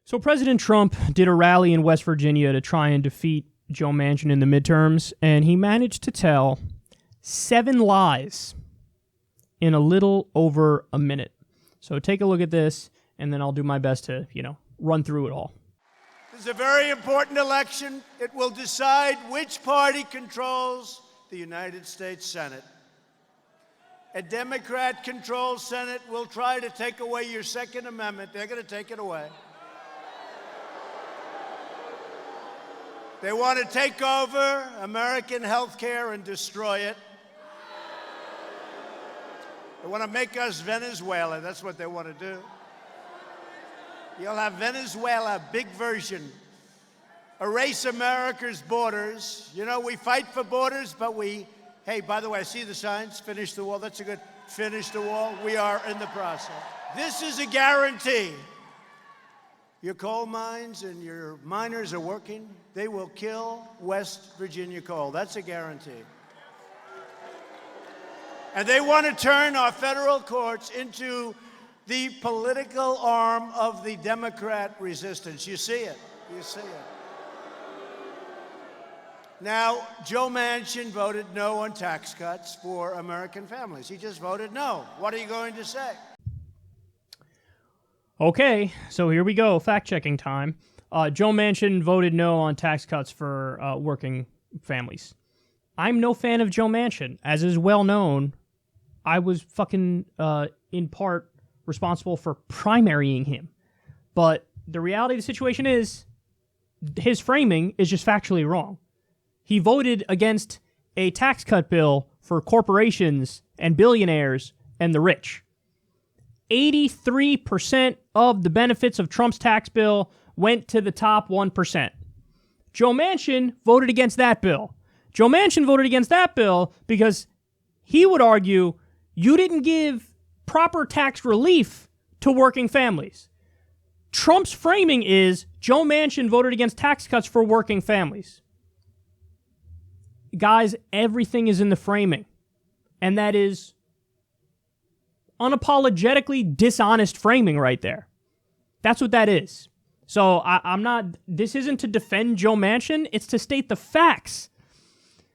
So President Trump did a rally in West Virginia to try and defeat Joe Manchin in the midterms, and he managed to tell 7 lies in a little over a minute. So take a look at this, and then I'll do my best to, run through it all. This is a very important election. It will decide which party controls the United States Senate. A Democrat-controlled Senate will try to take away your Second Amendment. They're going to take it away. They want to take over American health care and destroy it. They want to make us Venezuela. That's what they want to do. You'll have Venezuela, big version. Erase America's borders. We fight for borders, but hey, by the way, I see the signs, finish the wall. That's a good, finish the wall. We are in the process. This is a guarantee. Your coal mines and your miners are working. They will kill West Virginia coal. That's a guarantee. And they want to turn our federal courts into the political arm of the Democrat resistance. You see it. You see it. Now, Joe Manchin voted no on tax cuts for American families. He just voted no. What are you going to say? Okay, so here we go. Fact-checking time. Joe Manchin voted no on tax cuts for working families. I'm no fan of Joe Manchin. As is well known, I was fucking, in part, responsible for primarying him. But the reality of the situation is, his framing is just factually wrong. He voted against a tax cut bill for corporations and billionaires and the rich. 83% of the benefits of Trump's tax bill went to the top 1%. Joe Manchin voted against that bill. Joe Manchin voted against that bill because he would argue you didn't give proper tax relief to working families. Trump's framing is Joe Manchin voted against tax cuts for working families. Guys, everything is in the framing. And that is unapologetically dishonest framing right there. That's what that is. So this isn't to defend Joe Manchin, it's to state the facts.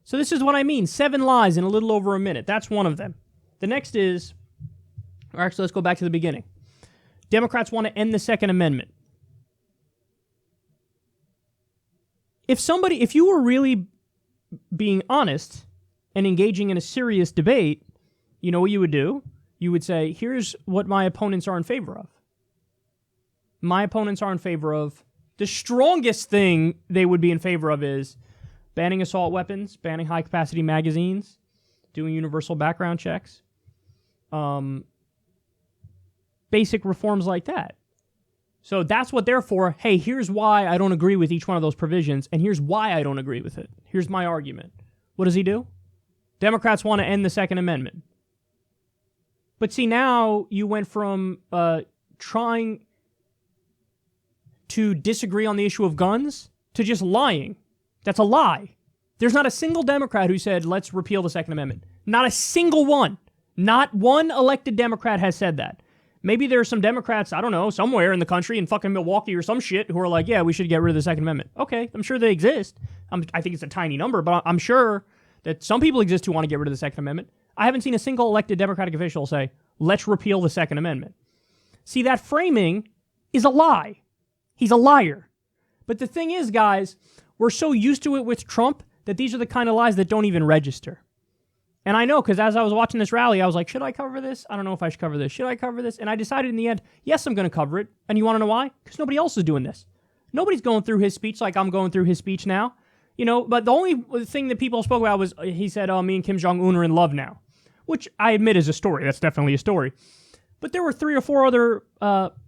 So this is what I mean, 7 lies in a little over a minute. That's one of them. The next is, or actually let's go back to the beginning. Democrats want to end the Second Amendment. If you were really being honest and engaging in a serious debate, you know what you would do? You would say, here's what my opponents are in favor of. My opponents are in favor of, the strongest thing they would be in favor of is banning assault weapons, banning high-capacity magazines, doing universal background checks, basic reforms like that. So that's what they're for. Hey, here's why I don't agree with each one of those provisions, and here's why I don't agree with it. Here's my argument. What does he do? Democrats want to end the Second Amendment. But see, now you went from trying to disagree on the issue of guns to just lying. That's a lie. There's not a single Democrat who said, let's repeal the Second Amendment. Not a single one. Not one elected Democrat has said that. Maybe there are some Democrats, I don't know, somewhere in the country, in fucking Milwaukee or some shit, who are like, yeah, we should get rid of the Second Amendment. Okay, I'm sure they exist. I think it's a tiny number, but I'm sure that some people exist who want to get rid of the Second Amendment. I haven't seen a single elected Democratic official say, let's repeal the Second Amendment. See, that framing is a lie. He's a liar. But the thing is, guys, we're so used to it with Trump that these are the kind of lies that don't even register. And I know, because as I was watching this rally, I was like, should I cover this? I don't know if I should cover this. Should I cover this? And I decided in the end, yes, I'm going to cover it. And you want to know why? Because nobody else is doing this. Nobody's going through his speech like I'm going through his speech now. But the only thing that people spoke about was, he said, oh, me and Kim Jong-un are in love now. Which I admit is a story. That's definitely a story. But there were 3 or 4 other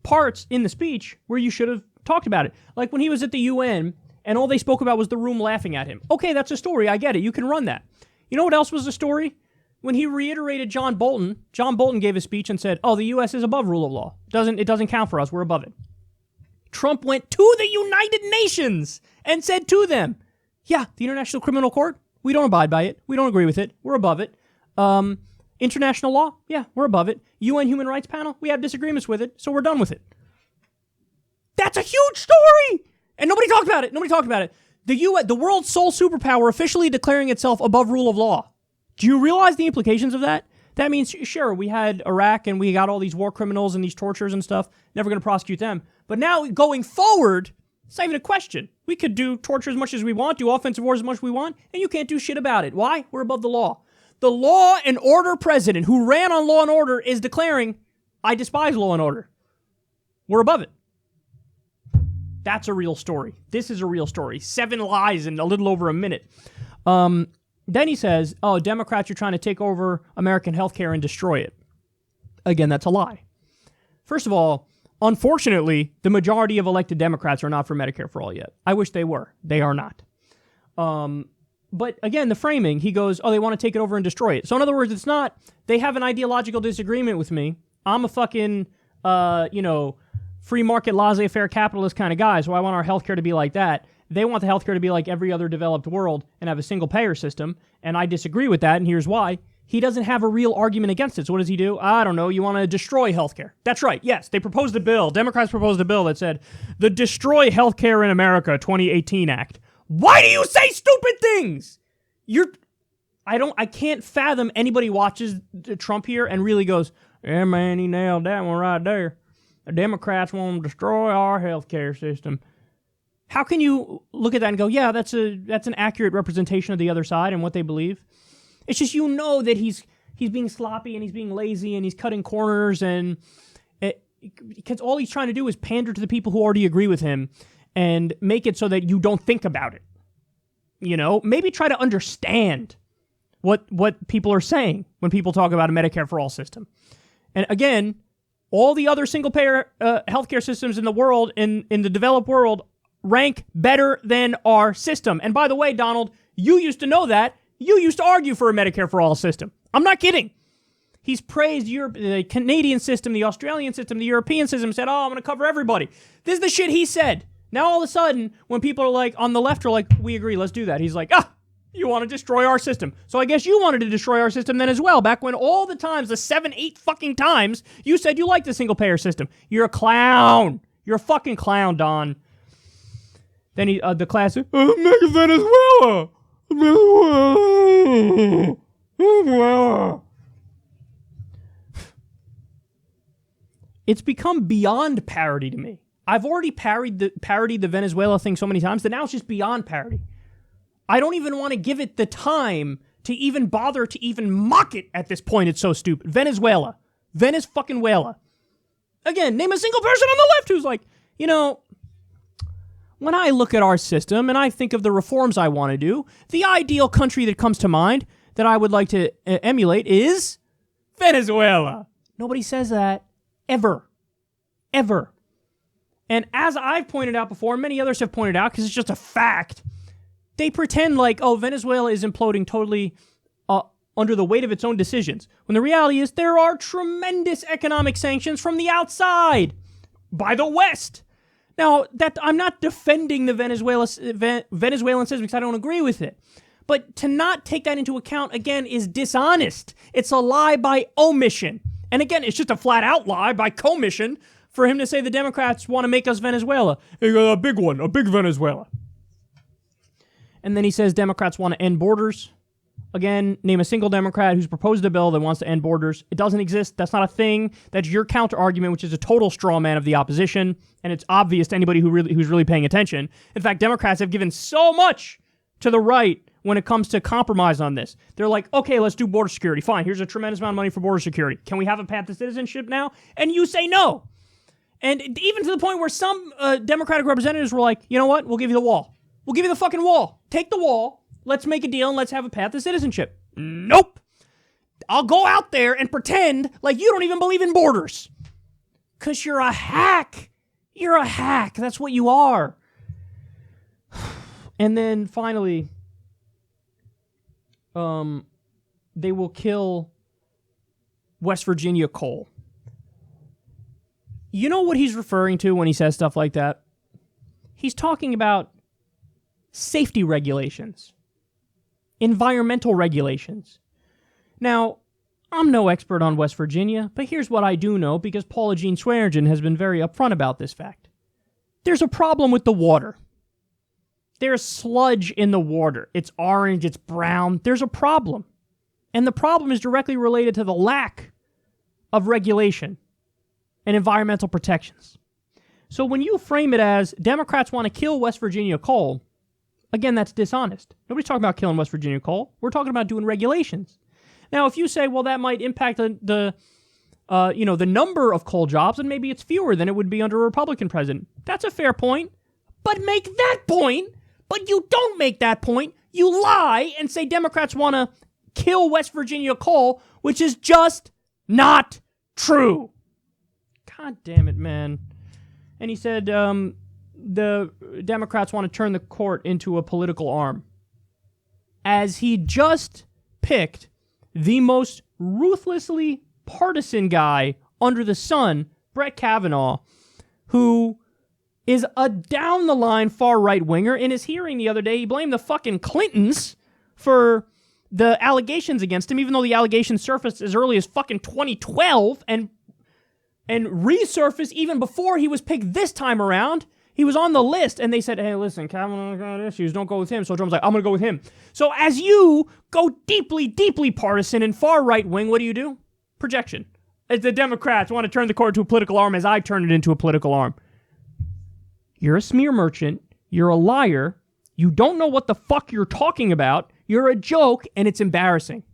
parts in the speech where you should have talked about it. Like when he was at the UN and all they spoke about was the room laughing at him. Okay, that's a story. I get it. You can run that. You know what else was a story? When he reiterated John Bolton gave a speech and said, oh, the U.S. is above rule of law. It doesn't count for us. We're above it. Trump went to the United Nations and said to them, yeah, the International Criminal Court, we don't abide by it. We don't agree with it. We're above it. International law, yeah, we're above it. UN Human Rights Panel, we have disagreements with it, so we're done with it. That's a huge story! And nobody talked about it. The world's sole superpower officially declaring itself above rule of law. Do you realize the implications of that? That means, sure, we had Iraq and we got all these war criminals and these tortures and stuff. Never going to prosecute them. But now, going forward, it's not even a question. We could do torture as much as we want, do offensive wars as much as we want, and you can't do shit about it. Why? We're above the law. The law and order president who ran on law and order is declaring, I despise law and order. We're above it. That's a real story. This is a real story. 7 lies in a little over a minute. Then he says, oh, Democrats are trying to take over American healthcare and destroy it. Again, that's a lie. First of all, unfortunately, the majority of elected Democrats are not for Medicare for all yet. I wish they were. They are not. But again, the framing, he goes, oh, they want to take it over and destroy it. So in other words, it's not, they have an ideological disagreement with me. I'm a fucking, free market, laissez-faire capitalist kind of guy, so I want our healthcare to be like that. They want the healthcare to be like every other developed world and have a single payer system, and I disagree with that, and here's why. He doesn't have a real argument against it. So what does he do? I don't know, you want to destroy healthcare. That's right, yes, they proposed a bill. Democrats proposed a bill that said, the Destroy Healthcare in America 2018 Act. Why do you say stupid things? I can't fathom anybody watches Trump here and really goes, yeah, man, he nailed that one right there. The Democrats want to destroy our healthcare system. How can you look at that and go, yeah, that's an accurate representation of the other side and what they believe? It's just, that he's being sloppy and he's being lazy and he's cutting corners, and because all he's trying to do is pander to the people who already agree with him and make it so that you don't think about it. Maybe try to understand what people are saying when people talk about a Medicare for all system. And again, all the other single-payer healthcare systems in the world, in the developed world, rank better than our system. And by the way, Donald, you used to know that. You used to argue for a Medicare for all system. I'm not kidding. He's praised the Canadian system, the Australian system, the European system, said, oh, I'm going to cover everybody. This is the shit he said. Now all of a sudden, when people are like, on the left are like, we agree, let's do that. He's like, you want to destroy our system. So I guess you wanted to destroy our system then as well, back when all the times, the 7, 8 fucking times, you said you liked the single-payer system. You're a clown. You're a fucking clown, Don. Then the class said, make Venezuela. Venezuela. It's become beyond parody to me. I've already parodied the Venezuela thing so many times that now it's just beyond parody. I don't even want to give it the time to even bother to even mock it at this point. It's so stupid. Venezuela. Venice-fucking-Wela. Again, name a single person on the left who's like, when I look at our system and I think of the reforms I want to do, the ideal country that comes to mind that I would like to emulate is Venezuela. Nobody says that. Ever. Ever. And as I've pointed out before, many others have pointed out, because it's just a fact, they pretend like, oh, Venezuela is imploding totally under the weight of its own decisions. When the reality is there are tremendous economic sanctions from the outside by the West. Now, that I'm not defending the Venezuelan system because I don't agree with it. But to not take that into account, again, is dishonest. It's a lie by omission. And again, it's just a flat-out lie by commission for him to say the Democrats want to make us Venezuela. A big one, a big Venezuela. And then he says Democrats want to end borders. Again, name a single Democrat who's proposed a bill that wants to end borders. It doesn't exist. That's not a thing. That's your counter-argument, which is a total straw man of the opposition. And it's obvious to anybody who's really paying attention. In fact, Democrats have given so much to the right when it comes to compromise on this. They're like, okay, let's do border security. Fine, here's a tremendous amount of money for border security. Can we have a path to citizenship now? And you say no. And even to the point where some Democratic representatives were like, you know what? We'll give you the wall. We'll give you the fucking wall. Take the wall. Let's make a deal and let's have a path to citizenship. Nope. I'll go out there and pretend like you don't even believe in borders. Because you're a hack. You're a hack. That's what you are. And then finally, they will kill West Virginia coal. You know what he's referring to when he says stuff like that? He's talking about safety regulations, environmental regulations. Now, I'm no expert on West Virginia, but here's what I do know, because Paula Jean Swearengin has been very upfront about this fact. there's a problem with the water. There's sludge in the water. It's orange, it's brown. There's a problem. And the problem is directly related to the lack of regulation and environmental protections. So when you frame it as Democrats want to kill West Virginia coal, again, that's dishonest. Nobody's talking about killing West Virginia coal. We're talking about doing regulations. Now, if you say, well, that might impact the number of coal jobs, and maybe it's fewer than it would be under a Republican president. That's a fair point. But make that point. But you don't make that point. You lie and say Democrats want to kill West Virginia coal, which is just not true. God damn it, man. And he said the Democrats want to turn the court into a political arm. As he just picked the most ruthlessly partisan guy under the sun, Brett Kavanaugh, who is a down-the-line far-right winger. In his hearing the other day, he blamed the fucking Clintons for the allegations against him, even though the allegations surfaced as early as fucking 2012 and resurfaced even before he was picked this time around. He was on the list, and they said, hey, listen, Kavanaugh got issues, don't go with him. So Trump's like, I'm going to go with him. So as you go deeply, deeply partisan and far-right wing, what do? Projection. As the Democrats want to turn the court into a political arm, as I turn it into a political arm. You're a smear merchant. You're a liar. You don't know what the fuck you're talking about. You're a joke, and it's embarrassing.